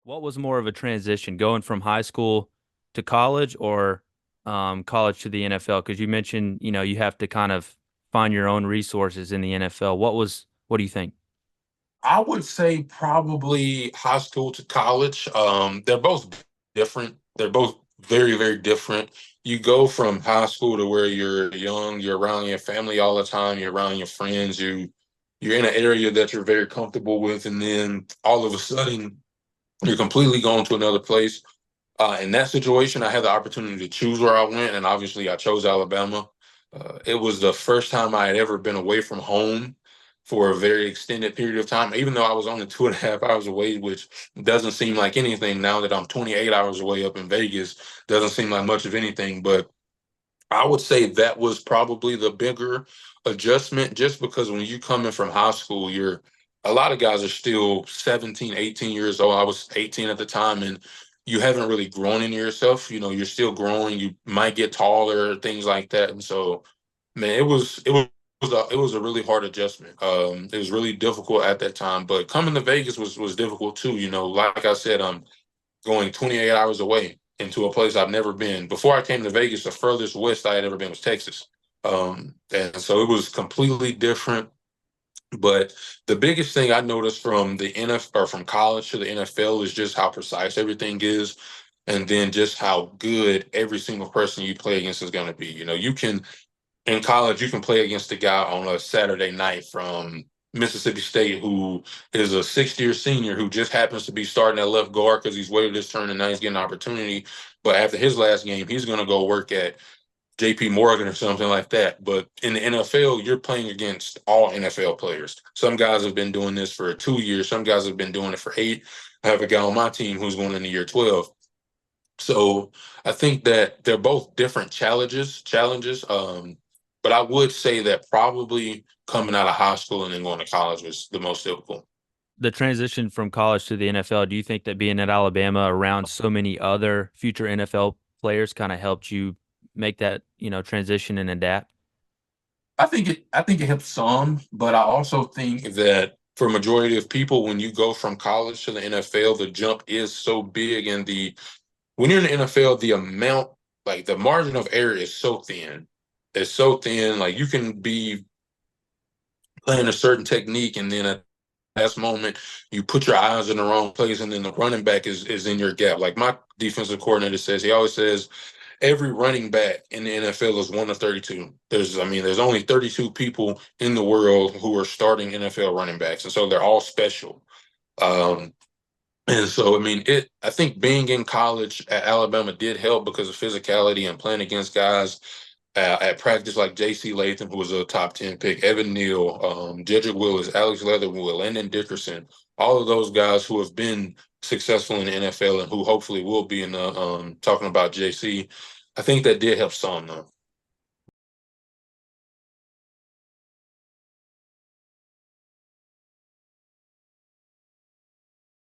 What was more of a transition, going from high school to college or college to the NFL? Because you mentioned, you have to kind of find your own resources in the NFL. What do you think? I would say probably high school to college. They're both different. They're both very, very different. You go from high school to where you're young, you're around your family all the time, you're around your friends, you're in an area that you're very comfortable with, and then all of a sudden you're completely going to another place. In that situation, I had the opportunity to choose where I went, and obviously I chose Alabama. It was the first time I had ever been away from home for a very extended period of time, even though I was only 2.5 hours away, which doesn't seem like anything now that I'm 28 hours away up in Vegas. Doesn't seem like much of anything, but I would say that was probably the bigger adjustment just because when you come in from high school, a lot of guys are still 17, 18 years old. I was 18 at the time, and you haven't really grown into yourself. You're still growing. You might get taller, things like that. And so, man, it was a really hard adjustment. It was really difficult at that time. But coming to Vegas was difficult too. Like I said, I'm going 28 hours away into a place I've never been. Before I came to Vegas, the furthest west I had ever been was Texas. And so it was completely different. But the biggest thing I noticed from the NFL or from college to the NFL is just how precise everything is. And then just how good every single person you play against is going to be. In college, you can play against a guy on a Saturday night from Mississippi State who is a sixth-year senior who just happens to be starting at left guard because he's waited his turn and now he's getting an opportunity. But after his last game, he's going to go work at JP Morgan or something like that. But in the NFL, you're playing against all NFL players. Some guys have been doing this for 2 years. Some guys have been doing it for 8. I have a guy on my team who's going into year 12. So I think that they're both different challenges. But I would say that probably coming out of high school and then going to college was the most difficult. The transition from college to the NFL, do you think that being at Alabama around so many other future NFL players kind of helped you make that, transition and adapt? I think it helps some, but I also think that for a majority of people, when you go from college to the NFL, the jump is so big, and the when you're in the NFL, the amount, like the margin of error is so thin. It's so thin. Like you can be playing a certain technique, and then at last moment, you put your eyes in the wrong place, and then the running back is in your gap. Like my defensive coordinator says, he always says every running back in the NFL is one of 32. There's only 32 people in the world who are starting NFL running backs, and so they're all special. Um, and so, I think being in college at Alabama did help because of physicality and playing against guys at practice like J.C. Latham, who was a top 10 pick, Evan Neal, Jedrick Willis, Alex Leatherwood, Landon Dickerson, all of those guys who have been successful in the NFL and who hopefully will be in the talking about JC. I think that did help some, though.